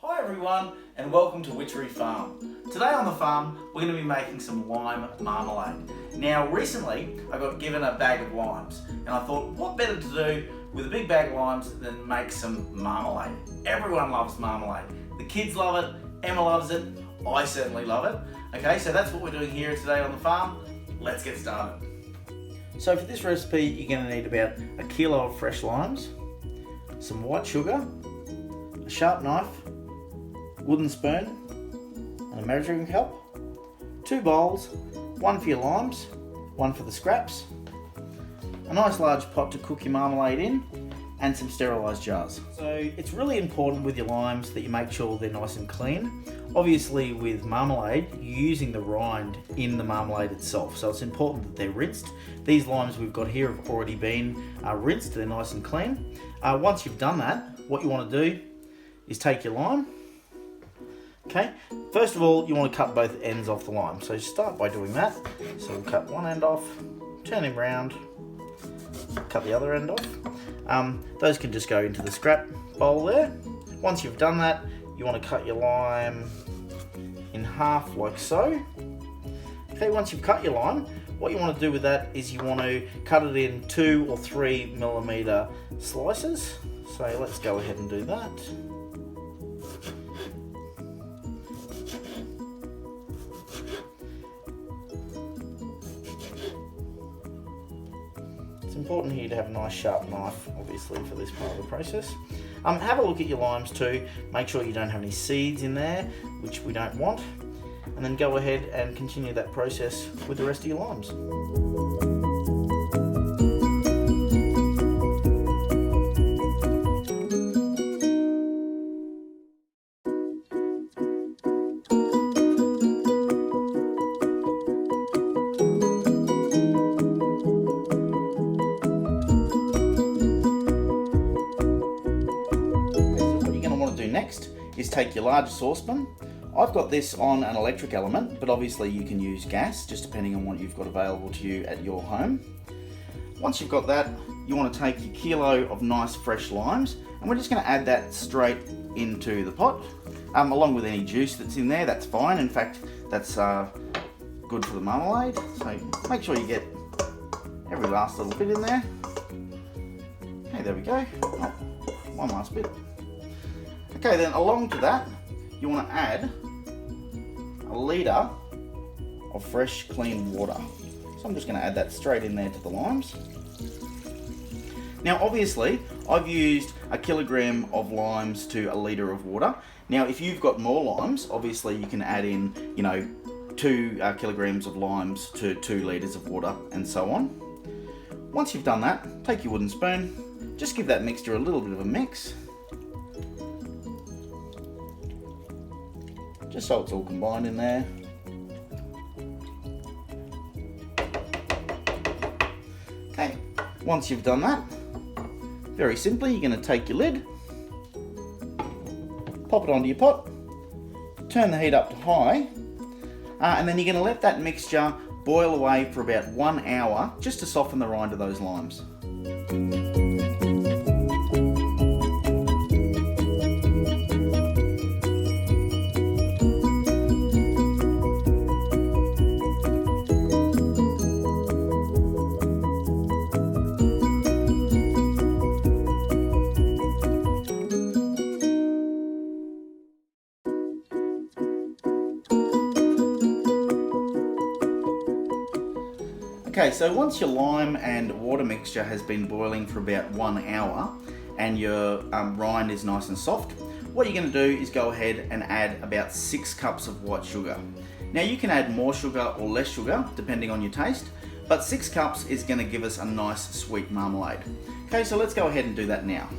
Hi everyone and welcome to Witchery Farm. Today on the farm we're going to be making some lime marmalade. Now recently I got given a bag of limes and I thought what better to do with a big bag of limes than make some marmalade. Everyone loves marmalade. The kids love it, Emma loves it, I certainly love it. Okay, so that's what we're doing here today on the farm. Let's get started. So for this recipe you're going to need about a kilo of fresh limes, some white sugar, a sharp knife, wooden spoon and a measuring cup, 2 bowls, one for your limes, one for the scraps, a nice large pot to cook your marmalade in, and some sterilised jars. So it's really important with your limes that you make sure they're nice and clean. Obviously with marmalade, you're using the rind in the marmalade itself, so it's important that they're rinsed. These limes we've got here have already been rinsed, they're nice and clean. Once you've done that, what you want to do is take your lime. Okay, first of all you want to cut both ends off the lime, so start by doing that. So we'll cut one end off, turn him round, cut the other end off. Those can just go into the scrap bowl there. Once you've done that, you want to cut your lime in half like so. Okay, once you've cut your lime, what you want to do with that is you want to cut it in 2 or 3 millimeter slices. So let's go ahead and do that. It's important here to have a nice sharp knife, obviously, for this part of the process. Have a look at your limes too. Make sure you don't have any seeds in there, which we don't want. And then go ahead and continue that process with the rest of your limes. Next is take your large saucepan. I've got this on an electric element, but obviously you can use gas, just depending on what you've got available to you at your home. Once you've got that, you want to take your kilo of nice fresh limes, and we're just going to add that straight into the pot, along with any juice that's in there. That's fine. In fact, that's good for the marmalade. So make sure you get every last little bit in there. Okay, there we go. Oh, one last bit. Okay, then along to that, you want to add a litre of fresh, clean water. So I'm just going to add that straight in there to the limes. Now, obviously, I've used a kilogram of limes to a litre of water. Now, if you've got more limes, obviously you can add in, 2 kilograms of limes to 2 litres of water, and so on. Once you've done that, take your wooden spoon, just give that mixture a little bit of a mix. Just so it's all combined in there. Okay, once you've done that, very simply, you're going to take your lid, pop it onto your pot, turn the heat up to high, and then you're going to let that mixture boil away for about 1 hour, just to soften the rind of those limes. Okay, so once your lime and water mixture has been boiling for about 1 hour and your rind is nice and soft, what you're going to do is go ahead and add about 6 cups of white sugar. Now you can add more sugar or less sugar depending on your taste, but 6 cups is going to give us a nice sweet marmalade. Okay, so let's go ahead and do that now.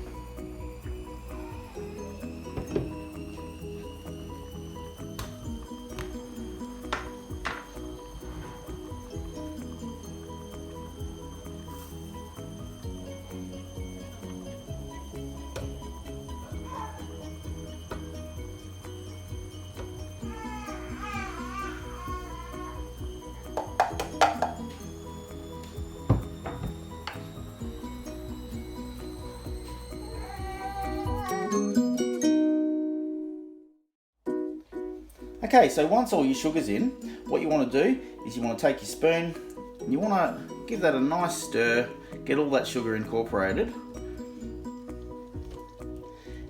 Okay, so once all your sugar's in, what you want to do is you want to take your spoon and you want to give that a nice stir, get all that sugar incorporated.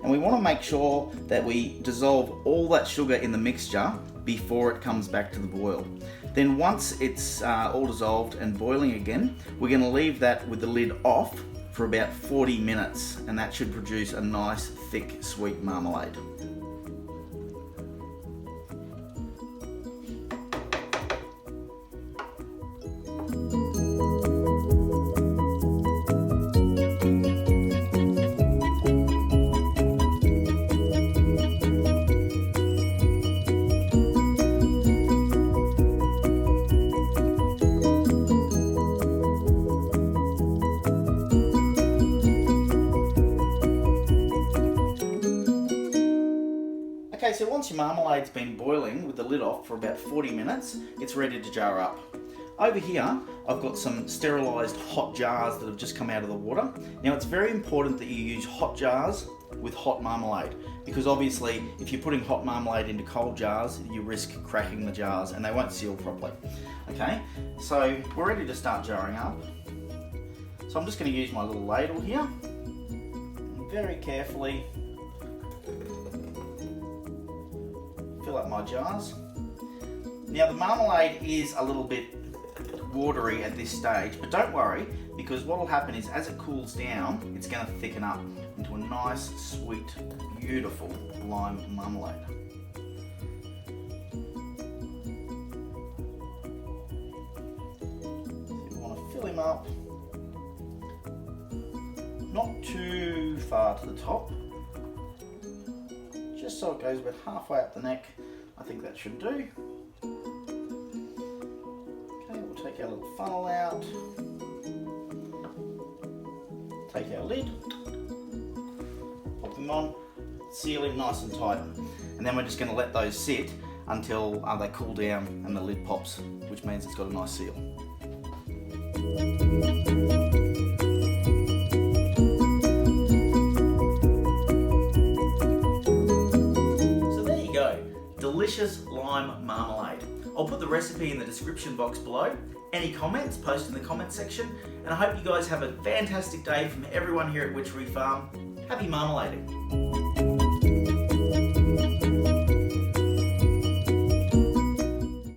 And we want to make sure that we dissolve all that sugar in the mixture before it comes back to the boil. Then once it's all dissolved and boiling again, we're going to leave that with the lid off for about 40 minutes, and that should produce a nice thick sweet marmalade. Okay, so once your marmalade's been boiling with the lid off for about 40 minutes, it's ready to jar up. Over here, I've got some sterilised hot jars that have just come out of the water. Now, it's very important that you use hot jars with hot marmalade, because obviously if you're putting hot marmalade into cold jars, you risk cracking the jars and they won't seal properly. Okay, so we're ready to start jarring up. So I'm just going to use my little ladle here, and very carefully fill up my jars. Now the marmalade is a little bit watery at this stage, but don't worry, because what will happen is as it cools down, it's going to thicken up into a nice, sweet, beautiful lime marmalade. So you want to fill him up, not too far to the top, just so it goes about halfway up the neck. I think that should do. Okay, we'll take our little funnel out, take our lid, pop them on, seal it nice and tight, and then we're just going to let those sit until they cool down and the lid pops, which means it's got a nice seal. Delicious lime marmalade. I'll put the recipe in the description box below. Any comments, post in the comments section. And I hope you guys have a fantastic day from everyone here at Witchery Farm. Happy marmalading.